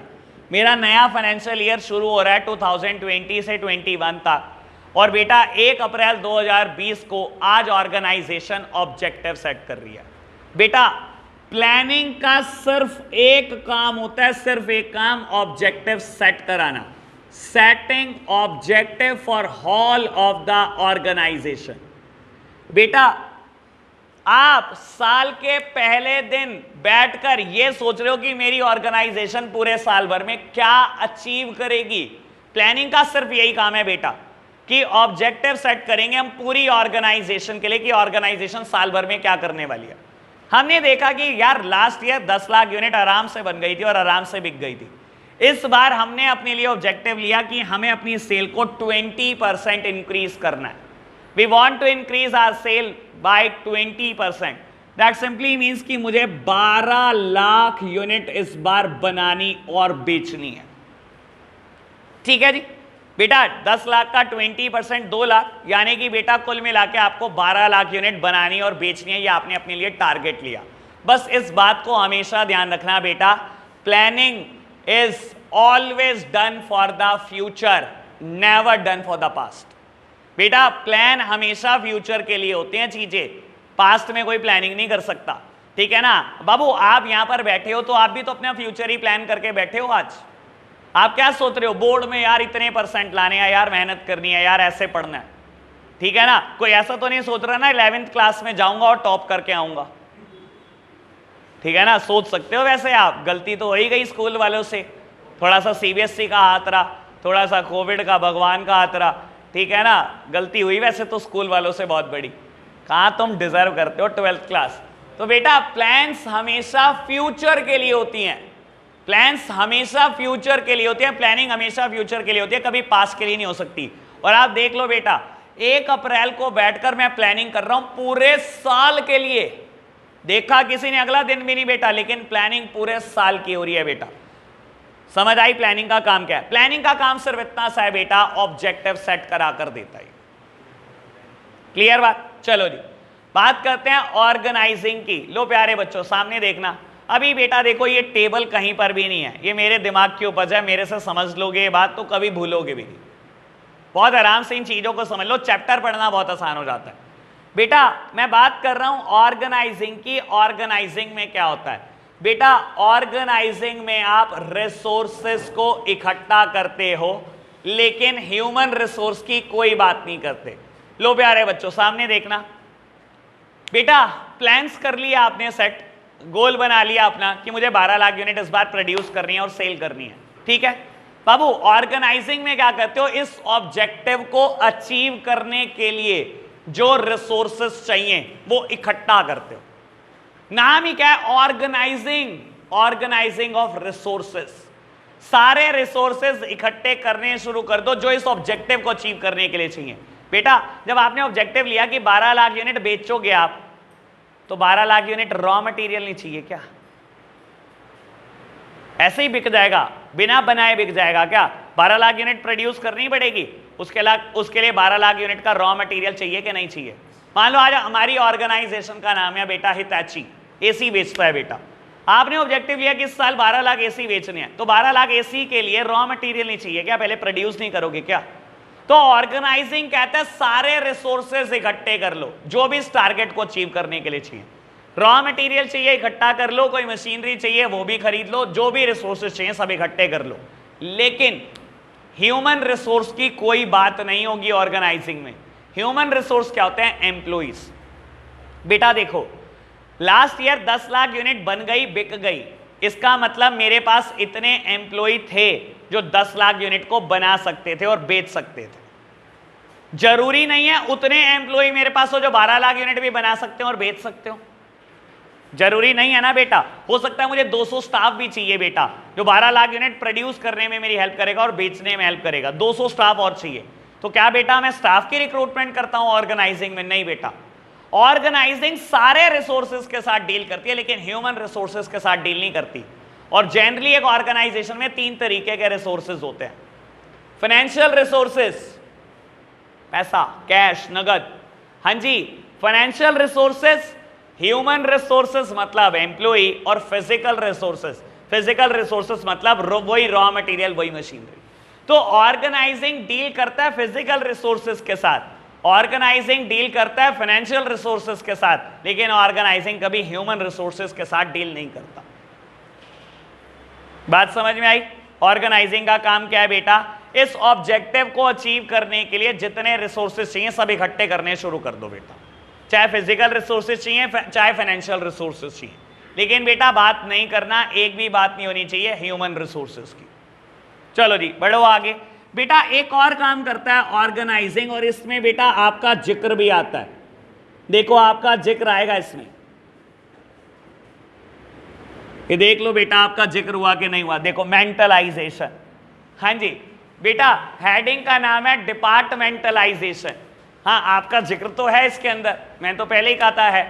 मेरा नया फाइनेंशियल ईयर शुरू हो रहा है 2020 से 21 तक, और बेटा 1 अप्रैल 2020 को आज ऑर्गेनाइजेशन ऑब्जेक्टिव सेट कर रही है। बेटा प्लानिंग का सिर्फ एक काम होता है, सिर्फ एक काम, ऑब्जेक्टिव सेट कराना। Setting objective for whole of the organisation. बेटा आप साल के पहले दिन बैठकर यह सोच रहे हो कि मेरी ऑर्गेनाइजेशन पूरे साल भर में क्या अचीव करेगी। प्लानिंग का सिर्फ यही काम है बेटा कि ऑब्जेक्टिव सेट करेंगे हम पूरी ऑर्गेनाइजेशन के लिए कि ऑर्गेनाइजेशन साल भर में क्या करने वाली है। हमने देखा कि यार लास्ट ईयर 10 लाख यूनिट आराम से बन गई थी और आराम से बिक गई थी। इस बार हमने अपने लिए ऑब्जेक्टिव लिया कि हमें अपनी सेल को 20% इंक्रीज करना है। We want to increase our sale by 20%. That simply means कि मुझे 12 लाख यूनिट इस बार बनानी और बेचनी है। ठीक है जी बेटा, 10 लाख का 20% 2 लाख, यानी कि बेटा कुल मिला के आपको 12 लाख यूनिट बनानी और बेचनी है। ये आपने अपने लिए टारगेट लिया। बस इस बात को हमेशा ध्यान रखना बेटा, planning is always done for the future, never done for the past. बेटा प्लान हमेशा फ्यूचर के लिए होते हैं चीजें, पास्ट में कोई प्लानिंग नहीं कर सकता, ठीक है ना। बाबू आप यहां पर बैठे हो तो आप भी तो अपना फ्यूचर ही प्लान करके बैठे हो। आज आप क्या सोच रहे हो, बोर्ड में यार इतने % लाने हैं, यार मेहनत करनी है, यार ऐसे पढ़ना है, ठीक है ना। कोई ऐसा तो नहीं सोच रहा ना 11th क्लास में जाऊंगा और टॉप करके आऊंगा, ठीक है ना। सोच सकते हो वैसे आप, गलती तो हो ही गई स्कूल वालों से, थोड़ा सा CBSE का हाथ रहा, थोड़ा सा कोविड का भगवान का हाथ रहा, ठीक है ना। गलती हुई वैसे तो स्कूल वालों से बहुत बड़ी, कहां तुम डिजर्व करते हो 12th क्लास। तो बेटा प्लान्स हमेशा फ्यूचर के लिए होती हैं, प्लान्स हमेशा फ्यूचर के लिए होती है, प्लानिंग हमेशा फ्यूचर के लिए होती है, कभी पास्ट के लिए नहीं हो सकती। और आप देख लो बेटा 1 अप्रैल को बैठकर मैं प्लानिंग कर रहा हूं पूरे साल के लिए, देखा किसी ने अगला दिन भी नहीं बेटा, लेकिन प्लानिंग पूरे साल की हो रही है बेटा। समझ आई प्लानिंग का काम क्या है। प्लानिंग का काम सिर्फ इतना सा है बेटा, ऑब्जेक्टिव सेट करा कर देता है। क्लियर बात। चलो जी बात करते हैं ऑर्गेनाइजिंग की। लो प्यारे बच्चों सामने देखना, अभी बेटा देखो ये टेबल कहीं पर भी नहीं है, ये मेरे दिमाग की उपज है, मेरे से समझ लोगे ये बात तो कभी भूलोगे भी नहीं। बहुत आराम से इन चीजों को समझ लो, चैप्टर पढ़ना बहुत आसान हो जाता है। बेटा मैं बात कर रहा हूं ऑर्गेनाइजिंग की। ऑर्गेनाइजिंग में क्या होता है बेटा, ऑर्गेनाइजिंग में आप रिसोर्सेस को इकट्ठा करते हो, लेकिन ह्यूमन रिसोर्स की कोई बात नहीं करते। लो प्यारे बच्चों सामने देखना, बेटा प्लान्स कर लिया आपने सेट, गोल बना लिया अपना कि मुझे 12 लाख यूनिट इस बार प्रोड्यूस करनी है और सेल करनी है, ठीक है। बाबू ऑर्गेनाइजिंग में क्या करते हो, इस ऑब्जेक्टिव को अचीव करने के लिए जो रिसोर्सेस चाहिए वो इकट्ठा करते हो। नाम ही क्या है, ऑर्गेनाइजिंग, ऑर्गेनाइजिंग ऑफ रिसोर्सेस। सारे रिसोर्सेस इकट्ठे करने शुरू कर दो जो इस ऑब्जेक्टिव को अचीव करने के लिए चाहिए। बेटा जब आपने ऑब्जेक्टिव लिया कि 12 लाख यूनिट बेचोगे आप, तो 12 लाख यूनिट रॉ मटेरियल नहीं चाहिए क्या, ऐसे ही बिक जाएगा, बिना बनाए बिक जाएगा क्या। 12 लाख यूनिट प्रोड्यूस करनी पड़ेगी, उसके लिए 12 लाख यूनिट का रॉ मटेरियल चाहिए कि नहीं चाहिए। मान लो आज हमारी ऑर्गेनाइजेशन का नाम है बेटा हिताची, एसी बेचता है बेटा। आपने ऑब्जेक्टिव लिया कि इस साल 12 लाख एसी बेचने हैं, तो 12 लाख एसी के लिए रॉ मटेरियल नहीं चाहिए क्या, पहले प्रोड्यूस नहीं करोगे क्या। तो ऑर्गेनाइजिंग कहता है सारे रिसोर्सेज इकट्ठे कर लो जो भी इस टारगेट को अचीव करने के लिए चाहिए। रॉ मटेरियल चाहिए इकट्ठा कर लो, कोई मशीनरी चाहिए वो भी खरीद लो, जो भी रिसोर्सेज चाहिए सब इकट्ठे कर लो, लेकिन ह्यूमन रिसोर्स की कोई बात नहीं होगी ऑर्गेनाइजिंग में। ह्यूमन रिसोर्स क्या होते हैं, एम्प्लॉइज। बेटा देखो लास्ट ईयर 10 लाख यूनिट बन गई, बिक गई, इसका मतलब मेरे पास इतने एम्प्लॉय थे जो 10 लाख यूनिट को बना सकते थे और बेच सकते थे। जरूरी नहीं है उतने एम्प्लॉय मेरे पास हो जो 12 लाख यूनिट भी बना सकते हो और बेच सकते हो, जरूरी नहीं है ना बेटा। हो सकता है मुझे 200 स्टाफ भी चाहिए बेटा जो 12 लाख यूनिट प्रोड्यूस करने में मेरी हेल्प करेगा और बेचने में हेल्प करेगा, 200 स्टाफ और चाहिए। तो क्या बेटा मैं स्टाफ की रिक्रूटमेंट करता हूं ऑर्गेनाइजिंग में, नहीं बेटा। ऑर्गेनाइजिंग सारे रिसोर्सेज के साथ डील करती है लेकिन ह्यूमन रिसोर्सेज के साथ डील नहीं करती। और जनरली एक ऑर्गेनाइजेशन में 3 तरीके के रिसोर्सेज होते हैं। फाइनेंशियल रिसोर्सेज, पैसा, कैश, नगद, हाँ जी। फाइनेंशियल रिसोर्सेज, ह्यूमन रिसोर्सेज मतलब एम्प्लॉय, और फिजिकल रिसोर्सेज, फिजिकल रिसोर्सेज मतलब वही रॉ मटेरियल, वही मशीनरी। तो ऑर्गेनाइजिंग डील करता है फिजिकल रिसोर्सेज के साथ, ऑर्गेनाइजिंग डील करता है फाइनेंशियल रिसोर्सेज के साथ, लेकिन ऑर्गेनाइजिंग कभी ह्यूमन रिसोर्सेज के साथ डील नहीं करता। बात समझ में आई। ऑर्गेनाइजिंग का काम क्या है बेटा, इस ऑब्जेक्टिव को अचीव करने के लिए जितने रिसोर्सेज चाहिए सब इकट्ठे करने शुरू कर दो बेटा, चाहे फिजिकल रिसोर्सेज चाहिए चाहे फाइनेंशियल रिसोर्सेज चाहिए, लेकिन बेटा बात नहीं करना, एक भी बात नहीं होनी चाहिए ह्यूमन रिसोर्सेज की। चलो जी बढ़ो आगे। बेटा एक और काम करता है ऑर्गेनाइजिंग, और इसमें बेटा आपका जिक्र भी आता है। देखो आपका जिक्र आएगा इसमें, ये देख लो बेटा आपका जिक्र हुआ कि नहीं हुआ। देखो मेंटलाइजेशन, हाँ जी बेटा हेडिंग का नाम है डिपार्टमेंटलाइजेशन। हाँ आपका जिक्र तो है इसके अंदर, मैं तो पहले ही कहता है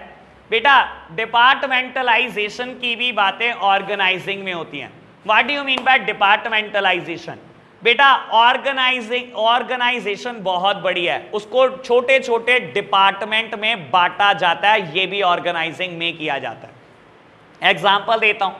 बेटा डिपार्टमेंटलाइजेशन की भी बातें ऑर्गेनाइजिंग में होती हैं। What do you mean by departmentalisation? बेटा ऑर्गेनाइजेशन बहुत बड़ी है, उसको छोटे छोटे डिपार्टमेंट में बांटा जाता है, ये भी ऑर्गेनाइजिंग में किया जाता है। एग्जाम्पल देता हूं,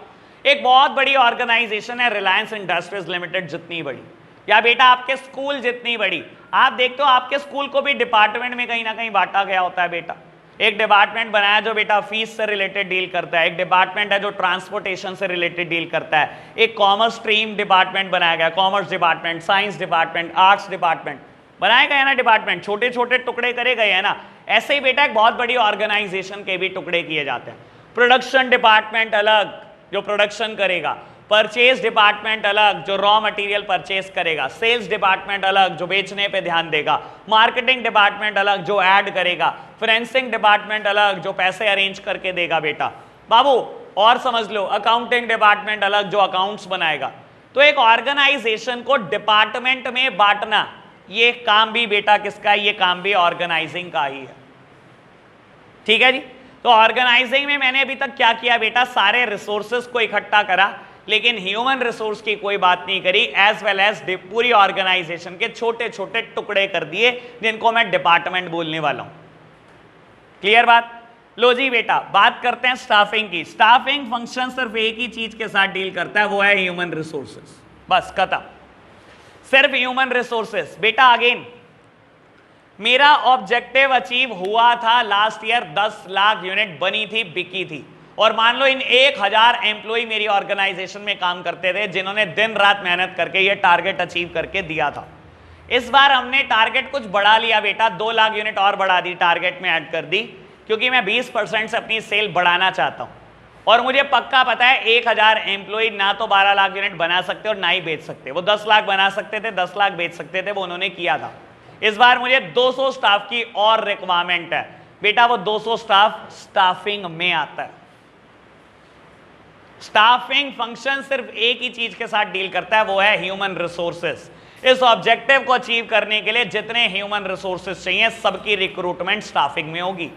एक बहुत बड़ी ऑर्गेनाइजेशन है रिलायंस इंडस्ट्रीज लिमिटेड जितनी बड़ी, या बेटा आपके स्कूल जितनी बड़ी, आप देखते हो आपके स्कूल को भी डिपार्टमेंट में कहीं ना कहीं बांटा गया होता है बेटा। एक डिपार्टमेंट बनाया जो बेटा फीस से रिलेटेड डील करता है, एक डिपार्टमेंट है जो ट्रांसपोर्टेशन से रिलेटेड डील करता है, एक कॉमर्स स्ट्रीम डिपार्टमेंट बनाया गया, commerce department, science department, arts department बनाए गए ना डिपार्टमेंट, छोटे छोटे टुकड़े करे गए हैं ना। ऐसे ही बेटा एक बहुत बड़ी ऑर्गेनाइजेशन के भी टुकड़े किए जाते हैं। प्रोडक्शन डिपार्टमेंट अलग जो प्रोडक्शन करेगा, परचेज डिपार्टमेंट अलग जो रॉ मटेरियल परचेज करेगा, सेल्स डिपार्टमेंट अलग जो बेचने पे ध्यान देगा, मार्केटिंग डिपार्टमेंट अलग जो ऐड करेगा, फाइनेंसिंग डिपार्टमेंट अलग जो पैसे अरेंज करके देगा बेटा बाबू, और समझ लो अकाउंटिंग डिपार्टमेंट अलग जो अकाउंट्स बनाएगा। तो एक ऑर्गेनाइजेशन को डिपार्टमेंट में बांटना, ये काम भी बेटा किसका है? ये काम भी ऑर्गेनाइजिंग का ही है। ठीक है जी। तो ऑर्गेनाइजिंग में मैंने अभी तक क्या किया बेटा? सारे रिसोर्सेस को इकट्ठा करा, लेकिन ह्यूमन रिसोर्स की कोई बात नहीं करी, एज वेल एज पूरी ऑर्गेनाइजेशन के छोटे छोटे टुकड़े कर दिए जिनको मैं डिपार्टमेंट बोलने वाला हूं। क्लियर बात? लो जी बेटा, बात करते हैं स्टाफिंग की। स्टाफिंग फंक्शन सिर्फ एक ही चीज के साथ डील करता है, वो है ह्यूमन रिसोर्सेस। बस खत्म, सिर्फ ह्यूमन रिसोर्सेस। बेटा अगेन मेरा ऑब्जेक्टिव अचीव हुआ था लास्ट ईयर, 10 लाख यूनिट बनी थी, बिकी थी, और मान लो इन 1000 एम्प्लॉय मेरी ऑर्गेनाइजेशन में काम करते थे जिन्होंने दिन रात मेहनत करके ये टारगेट अचीव करके दिया था। इस बार हमने टारगेट कुछ बढ़ा लिया बेटा, 2 लाख यूनिट और बढ़ा दी, टारगेट में ऐड कर दी, क्योंकि मैं 20% से अपनी सेल बढ़ाना चाहता हूं। और मुझे पक्का पता है 1000 एम्प्लॉय ना तो 12 लाख यूनिट बना सकते और ना ही बेच सकते। वो 10 लाख बना सकते थे, 10 लाख बेच सकते थे, वो उन्होंने किया था। इस बार मुझे 200 स्टाफ की और रिक्वायरमेंट है बेटा, वो 200 स्टाफ स्टाफिंग में आता है। स्टाफिंग फंक्शन सिर्फ एक ही चीज के साथ डील करता है, वो है ह्यूमन रिसोर्सेस। इस ऑब्जेक्टिव को अचीव करने के लिए जितने ह्यूमन रिसोर्सेस चाहिए, सबकी रिक्रूटमेंट स्टाफिंग में होगी,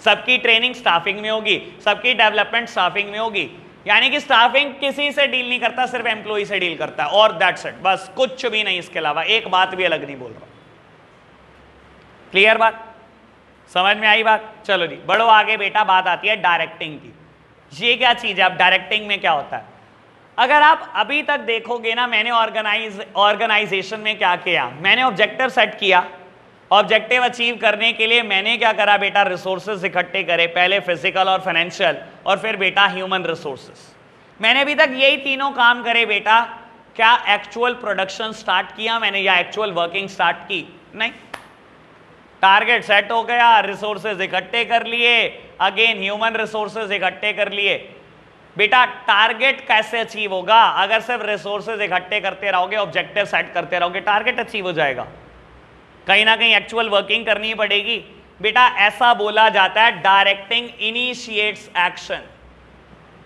सबकी ट्रेनिंग स्टाफिंग में होगी, सबकी डेवलपमेंट स्टाफिंग में होगी। यानी कि स्टाफिंग किसी से डील नहीं करता, सिर्फ एम्प्लॉय से डील करता है, और दैट्स इट, बस कुछ भी नहीं इसके अलावा। एक बात भी अलग नहीं बोल रहा। क्लियर बात? समझ में आई बात? चलो जी बढ़ो आगे बेटा, बात आती है डायरेक्टिंग की। ये क्या चीज है? अब डायरेक्टिंग में क्या होता है? अगर आप अभी तक देखोगे ना, मैंने ऑर्गेनाइजेशन में क्या किया, मैंने ऑब्जेक्टिव सेट किया, ऑब्जेक्टिव अचीव करने के लिए मैंने क्या करा बेटा? रिसोर्सेज इकट्ठे करे, पहले फिजिकल और फाइनेंशियल, और फिर बेटा ह्यूमन रिसोर्सेज। मैंने अभी तक यही तीनों काम करे बेटा। क्या एक्चुअल प्रोडक्शन स्टार्ट किया मैंने, या एक्चुअल वर्किंग स्टार्ट की? नहीं। टारगेट सेट हो गया, रिसोर्सेज इकट्ठे कर लिए, अगेन ह्यूमन रिसोर्सेज इकट्ठे कर लिए। बेटा टारगेट कैसे अचीव होगा? अगर सिर्फ रिसोर्सेज इकट्ठे करते रहोगे, ऑब्जेक्टिव सेट करते रहोगे, टारगेट अचीव हो जाएगा? कहीं ना कहीं एक्चुअल वर्किंग करनी पड़ेगी बेटा। ऐसा बोला जाता है directing initiates action.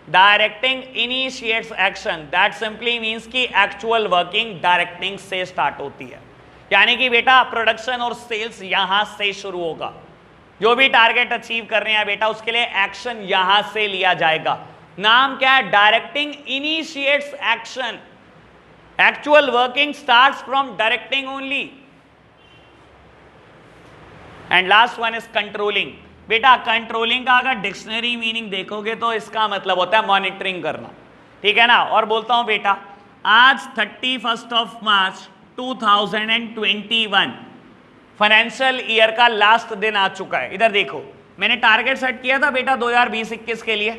Directing initiates action, that simply means कि एक्चुअल वर्किंग डायरेक्टिंग से स्टार्ट होती है। यानी कि बेटा प्रोडक्शन और सेल्स यहां से शुरू होगा। जो भी टारगेट अचीव कर रहे हैं बेटा, उसके लिए एक्शन यहां से लिया जाएगा। नाम क्या है? Directing initiates action. Actual working starts from directing only. And last one is controlling. बेटा कंट्रोलिंग का अगर डिक्शनरी मीनिंग देखोगे तो इसका मतलब होता है मॉनिटरिंग करना, ठीक है ना। और बोलता हूं बेटा, आज 31 मार्च 2021 फाइनेंशियल ईयर का लास्ट दिन आ चुका है। इधर देखो, मैंने टारगेट सेट किया था बेटा 2020-21 के लिए,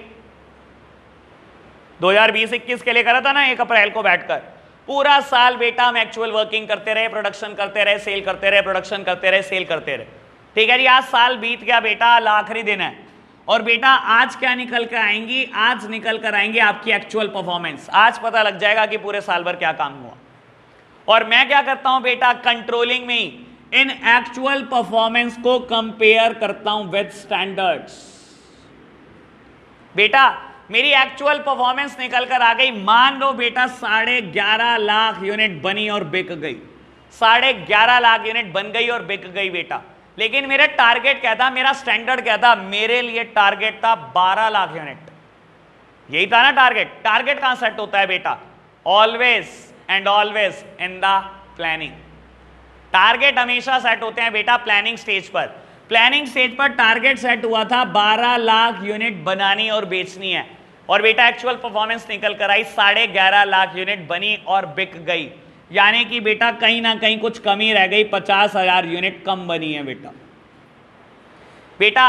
2020-21 के लिए करा था ना 1 अप्रैल को बैठकर। पूरा साल बेटा हम एक्चुअल वर्किंग करते रहे, प्रोडक्शन करते रहे, सेल करते रहे, प्रोडक्शन करते रहे, सेल करते रहे, ठीक है जी। आज साल बीत गया बेटा, आखिरी दिन है, और बेटा आज क्या निकल कर आएंगी? आज निकल कर आएंगे आपकी एक्चुअल परफॉर्मेंस। आज पता लग जाएगा कि पूरे साल भर क्या काम हुआ। और मैं क्या करता हूं बेटा, कंट्रोलिंग में ही इन एक्चुअल परफॉर्मेंस को कंपेयर करता हूं विद स्टैंडर्ड्स। बेटा मेरी एक्चुअल परफॉर्मेंस निकल कर आ गई, मान लो बेटा 11.5 लाख यूनिट बनी और बिक गई, 11.5 लाख यूनिट बन गई और बिक गई बेटा। लेकिन मेरा टारगेट क्या था, मेरा स्टैंडर्ड क्या था? मेरे लिए टारगेट था 12 लाख यूनिट। यही था ना टारगेट। टारगेट कहां सेट होता है बेटा? Always and always in the planning. Target हमेशा सेट होते हैं बेटा प्लानिंग स्टेज पर। प्लानिंग स्टेज पर टारगेट सेट हुआ था 12 लाख यूनिट बनानी और बेचनी है। और बेटा एक्चुअल परफॉर्मेंस निकल कर आई 11.5 लाख यूनिट बनी और बिक गई, यानी कि बेटा कहीं ना कहीं कुछ कमी रह गई, 50,000 यूनिट कम बनी है बेटा। बेटा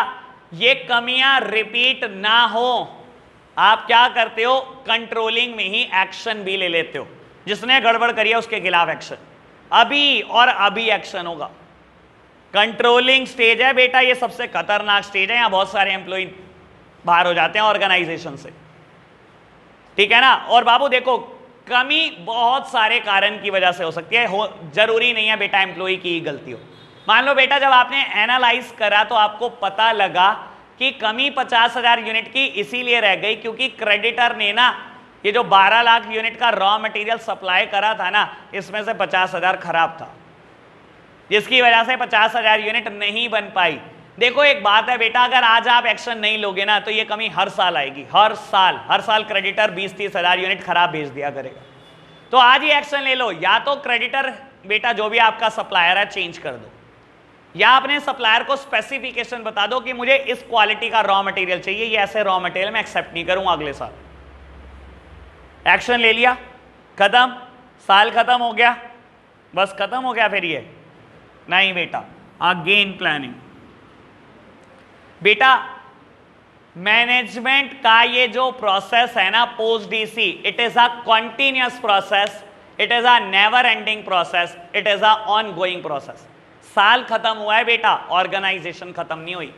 ये कमियां रिपीट ना हो, आप क्या करते हो, कंट्रोलिंग में ही एक्शन भी ले लेते हो। जिसने गड़बड़ करी है उसके खिलाफ एक्शन, अभी और अभी एक्शन होगा। कंट्रोलिंग स्टेज है बेटा, ये सबसे खतरनाक स्टेज है, यहां बहुत सारे एम्प्लॉय बाहर हो जाते हैं ऑर्गेनाइजेशन से, ठीक है ना। और बाबू देखो, कमी बहुत सारे कारण की वजह से हो सकती है, जरूरी नहीं है बेटा एम्प्लॉय की ही गलती हो। मान लो बेटा जब आपने एनालाइज करा तो आपको पता लगा कि कमी 50,000 यूनिट की इसीलिए रह गई क्योंकि क्रेडिटर ने ना ये जो 12 लाख यूनिट का रॉ मटेरियल सप्लाई करा था ना, इसमें से 50,000 खराब था, जिसकी वजह से 50,000 यूनिट नहीं बन पाई। देखो एक बात है बेटा, अगर आज आप एक्शन नहीं लोगे ना तो ये कमी हर साल आएगी, हर साल क्रेडिटर 20-30 हजार यूनिट खराब भेज दिया करेगा। तो आज ही एक्शन ले लो, या तो क्रेडिटर बेटा जो भी आपका सप्लायर है चेंज कर दो, या अपने सप्लायर को स्पेसिफिकेशन बता दो कि मुझे इस क्वालिटी का रॉ मटेरियल चाहिए, ये ऐसे रॉ मटेरियल मैं एक्सेप्ट नहीं करूंगा अगले साल। एक्शन ले लिया, खत्म, साल खत्म हो गया, बस खत्म हो गया फिर ये नहीं बेटा। अगेन प्लानिंग बेटा, मैनेजमेंट का ये जो प्रोसेस है ना post DC, it is a continuous process, it is a never ending process, it is a on going process. साल खत्म हुआ है बेटा, ऑर्गेनाइजेशन खत्म नहीं हुई।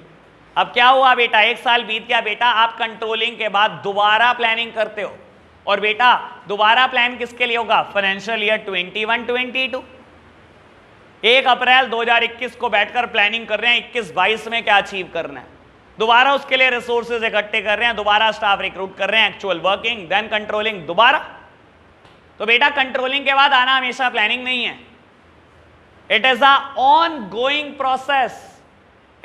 अब क्या हुआ बेटा, एक साल बीत गया बेटा, आप कंट्रोलिंग के बाद दोबारा प्लानिंग करते हो, और बेटा दोबारा प्लान किसके लिए होगा, फाइनेंशियल ईयर 21-22। 1 अप्रैल 2021 को बैठकर प्लानिंग कर रहे हैं 21-22 में क्या अचीव करना है, दोबारा उसके लिए रिसोर्सेज इकट्ठे कर रहे हैं, दोबारा स्टाफ रिक्रूट कर रहे हैं, एक्चुअल वर्किंग, देन कंट्रोलिंग दोबारा। तो बेटा कंट्रोलिंग के बाद आना हमेशा प्लानिंग नहीं है, it is a on going process,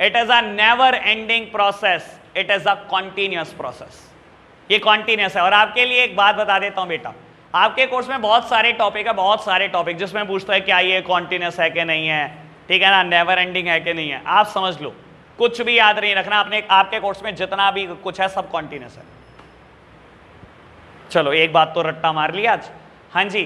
it is a never ending process, it is a continuous process, ये कॉन्टिन्यूअस है। और आपके लिए एक बात बता देता हूं बेटा, आपके कोर्स में बहुत सारे टॉपिक है, बहुत सारे टॉपिक जिसमें पूछता है क्या ये कॉन्टिन्यूअस है कि नहीं है, ठीक है ना, नेवर एंडिंग है कि नहीं है। आप समझ लो, कुछ भी याद नहीं रखना, अपने आपके कोर्स में जितना भी कुछ है सब कॉन्टिन्यूअस है। चलो एक बात तो रट्टा मार लिया आज। हाँ जी,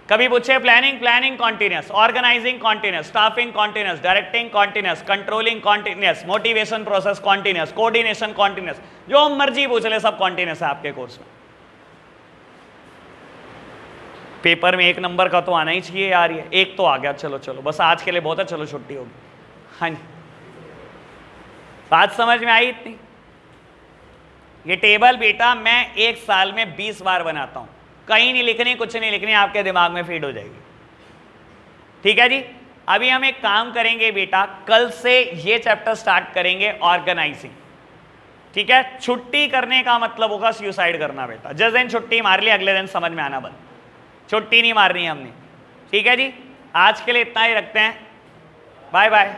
कभी पूछे planning continuous, organising continuous, staffing continuous, directing continuous, controlling continuous, motivation process continuous, coordination continuous, जो मर्जी पूछ ले सब कॉन्टिन्यूअस है आपके कोर्स में। पेपर में 1 नंबर का तो आना ही चाहिए यार, ये एक तो आ गया, चलो चलो बस आज के लिए बहुत है, चलो छुट्टी होगी। हाँ जी, बात समझ में आई इतनी। ये टेबल बेटा मैं 1 साल में 20 बार बनाता हूं, कहीं नहीं लिखनी, कुछ नहीं लिखनी, आपके दिमाग में फीड हो जाएगी, ठीक है जी। अभी हम एक काम करेंगे बेटा, कल से ये चैप्टर स्टार्ट करेंगे ऑर्गेनाइजिंग, ठीक है। छुट्टी करने का मतलब होगा सुसाइड करना बेटा, जिस दिन छुट्टी मार ली अगले दिन समझ में आना बंद, छुट्टी नहीं मारनी है हमने, ठीक है जी। आज के लिए इतना ही रखते हैं, बाय बाय।